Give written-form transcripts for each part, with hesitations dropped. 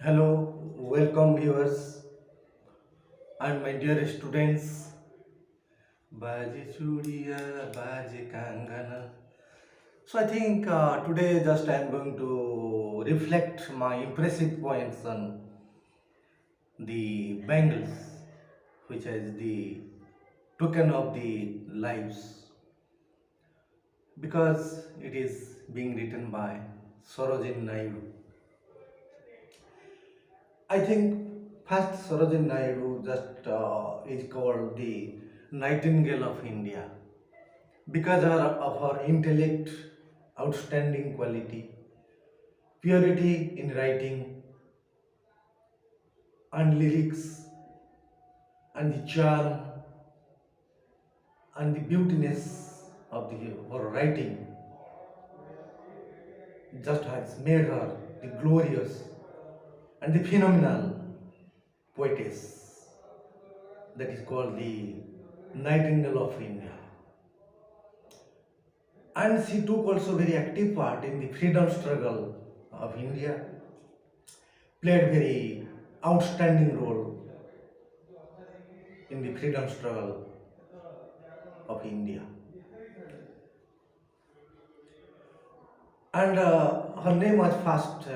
Hello, welcome viewers and my dear students. Baje churiya, baje kangana. So I think today just I am going to reflect my impressive points on the bangles, which is the token of the lives, because it is being written by Sarojini Naidu. I think first Sarojini Naidu just is called the Nightingale of India because of her intellect, outstanding quality, purity in writing and lyrics, and the charm and the beautiness of her writing just has made her the glorious and the phenomenal poetess that is called the Nightingale of India. And she took also very active part in the freedom struggle of India, played very outstanding role in the freedom struggle of India. And her name was first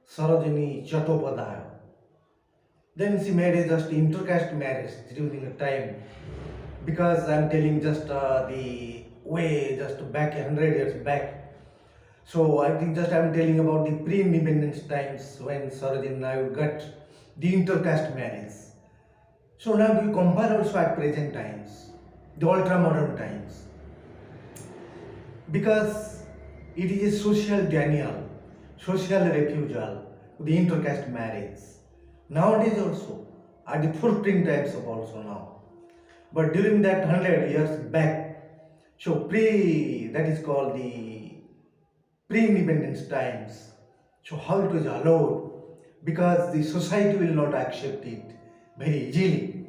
Sarojini Chattopadhyay. Then she made a just intercaste marriage during the time, because I am telling just the way just back 100 years back. So I think just I am telling about the pre-independence times when Sarojini Naidu got the intercaste marriage. So now we compare also at present times, the ultra-modern times, because it is a social denial, social refusal to the intercaste marriage. Nowadays also, at the footprint times of also now. But during that 100 years back, so that is called the pre-independence times. So how it was allowed, because the society will not accept it very easily.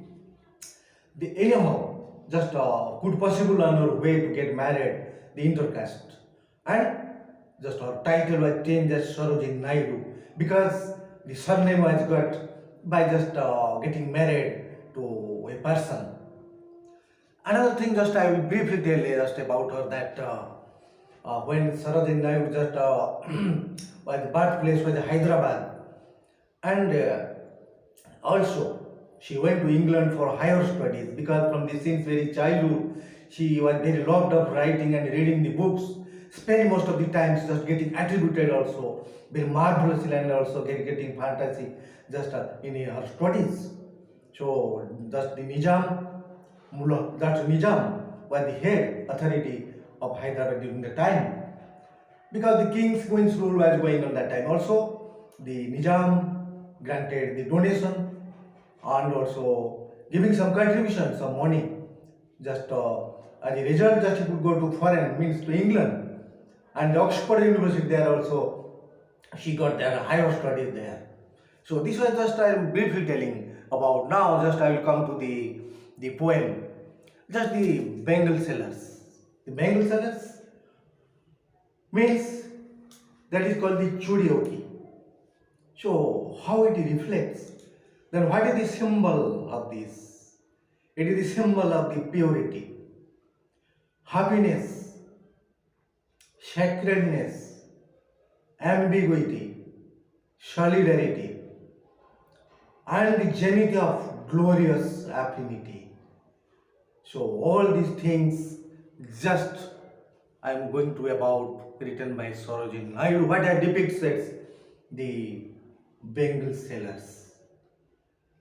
Anyhow, just could possible another way to get married, the intercaste. And just our title was changed as Sarojini Naidu, because the surname was got by just getting married to a person. Another thing just I will briefly tell you just about her, that when Sarojini Naidu just was the birthplace was Hyderabad, and also she went to England for higher studies, because from the since very childhood she was very loved of writing and reading the books, spending most of the times just getting attributed also very marvelously, and also getting fantasy just in her studies. So just the Nizam, Mullah, that Nizam was the head authority of Hyderabad during the time, because the king's queen's rule was going on that time. Also the Nizam granted the donation and also giving some contribution, some money, just as a result just he could go to foreign, means to England, and the Oxford University there also she got their higher studies there. So this was just I am briefly telling about. Now just I will come to the poem, just the Bangle Sellers. The Bangle Sellers means that is called the Chudioki. So how it reflects, then what is the symbol of this? It is the symbol of the purity, happiness, sacredness, ambiguity, solidarity, and the zenith of glorious affinity. So all these things just I am going to about written by Sarojini Naidu. What I depicts as the Bangle Sellers.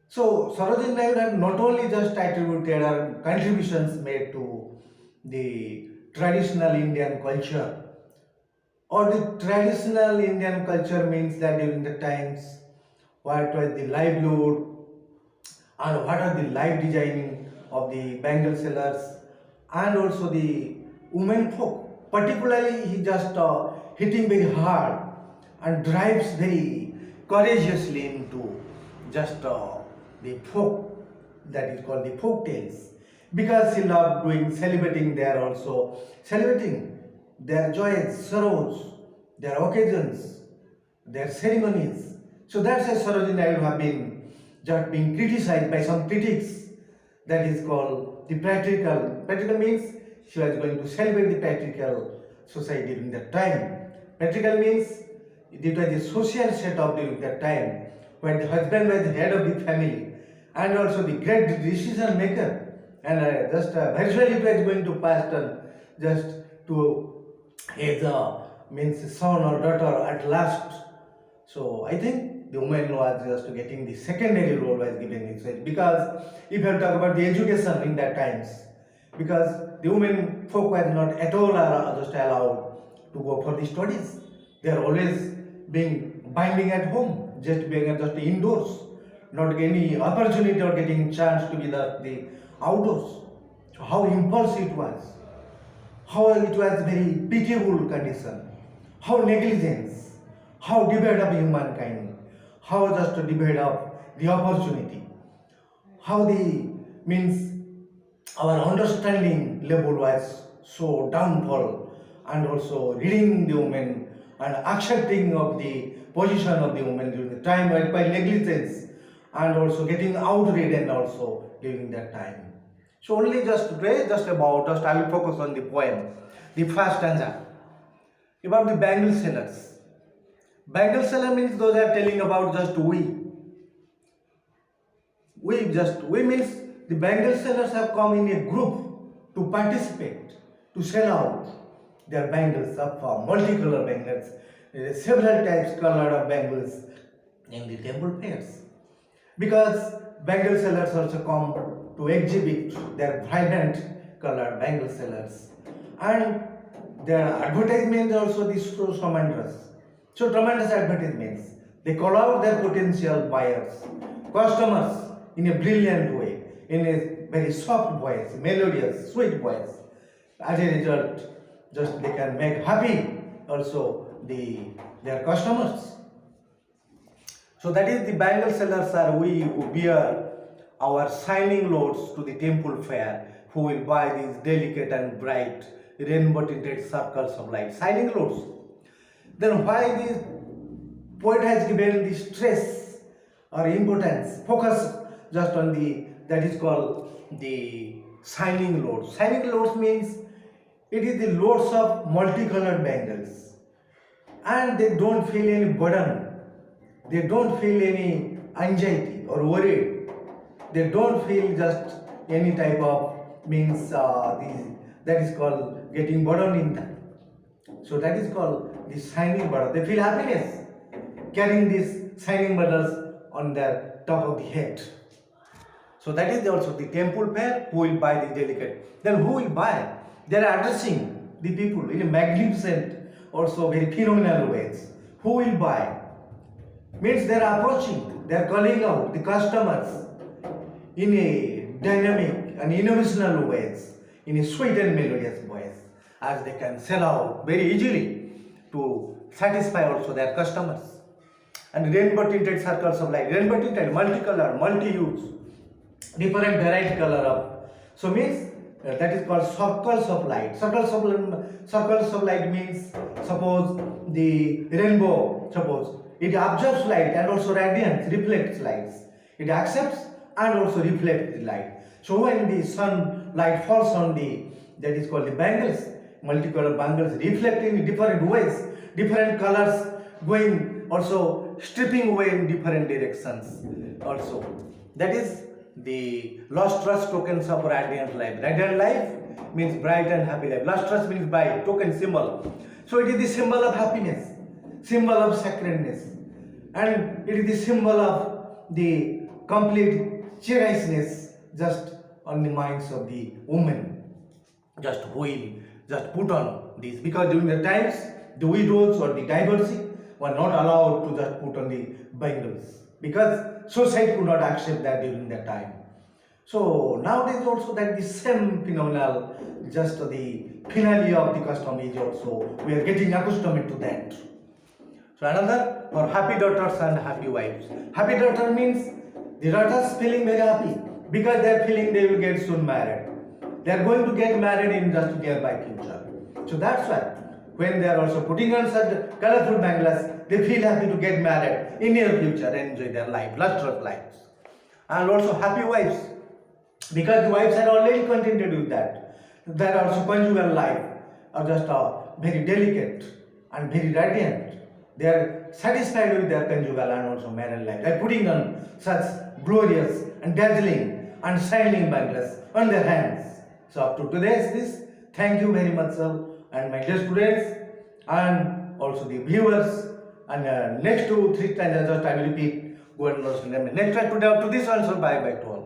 So Sarojini Naidu had not only just attributed her contributions made to the traditional Indian culture, or the traditional Indian culture means that during the times what was the livelihood and what are the life designing of the Bangle Sellers, and also the women folk. Particularly he just hitting very hard and drives very courageously into just the folk, that is called the folk tales, because he loved doing celebrating there also, celebrating their joys, sorrows, their occasions, their ceremonies, So that's why Sarojini Naidu have been just being criticized by some critics. That is called the practical. Practical means she was going to celebrate the practical society during that time. Practical means it was the social setup during that time when the husband was the head of the family and also the great decision maker, and just virtually it was going to pass on just to his means son or daughter at last. So I think the woman was just getting the secondary role was given in it, because if you talk about the education in that times, because the women folk were not at all are just allowed to go for the studies. They are always being binding at home, just being just indoors, not any opportunity or getting chance to be the outdoors. So how impulsive it was, how it was very pitiable condition, how negligence, how divide of humankind, how just to divide of the opportunity, how the means our understanding level was so downfall, and also reading the woman and accepting of the position of the woman during the time by negligence, and also getting outridden also during that time. So only just today, just about just I will focus on the poem, the first stanza about the Bangle Sellers. Bangle Seller means those are telling about just we. We means the Bangle Sellers have come in a group to participate, to sell out their bangles of multicolor bangles, several types colored of bangles in the temple fairs. Because Bangle Sellers also come to exhibit their vibrant colored bangle sellers, and their advertisement also this shows tremendous. So tremendous advertisements. They call out their potential buyers, customers in a brilliant way, in a very soft voice, melodious, sweet voice. As a result, just they can make happy also their customers. So that is the bangle sellers are we who bear our shining loads to the temple fair, who will buy these delicate and bright rainbow tinted circles of light, shining loads. Then why the poet has given the stress or importance, focus just on the that is called the shining loads. Shining loads means it is the loads of multicolored bangles, and they don't feel any burden, they don't feel any anxiety or worry, they don't feel just any type of means that is called getting burden in them. So that is called the shining burden. They feel happiness carrying these shining burdens on their top of the head. So that is also the temple fair who will buy the delicate. Then who will buy? They are addressing the people in a magnificent, also very phenomenal ways. Who will buy? Means they are approaching, they are calling out the customers in a dynamic and innovational ways, in a sweet and melodious voice, as they can sell out very easily to satisfy also their customers. And rainbow tinted circles of light, rainbow tinted, multicolor, multi-use, different variety color of. So means that is called circles of light. Circles of light means suppose the rainbow, suppose it absorbs light and also radiance, reflects lights. It accepts and also reflects the light. So when the sunlight falls on that is called the bangles, multicolored bangles reflecting in different ways, different colors going also stripping away in different directions also. That is the lustrous tokens of radiant life. Radiant life means bright and happy life. Lustrous means bright, token, symbol. So it is the symbol of happiness, symbol of sacredness, and it is the symbol of the complete cherishness just on the minds of the women, just who will just put on this, because during the times the widows or the divorcee were not allowed to just put on the bangles, because society could not accept that during that time. So nowadays also that the same phenomenal, just the finale of the custom is also, we are getting accustomed to that. So another for happy daughters and happy wives. Happy daughter means the daughters feeling very happy because they are feeling they will get soon married. They are going to get married in just nearby future. So that's why when they are also putting on such colorful bangles, they feel happy to get married in near future and enjoy their life, lustrous lives. And also happy wives, because the wives are already contented with that. That also conjugal life are just very delicate and very radiant. They are satisfied with their conjugal and also married life by putting on such glorious and dazzling and shining bangles on their hands. So up to today is this. Thank you very much, sir, and my dear students, and also the viewers. And next 2-3 times, just I will repeat. Go and listen. Next time, today up to this also. Bye bye to all.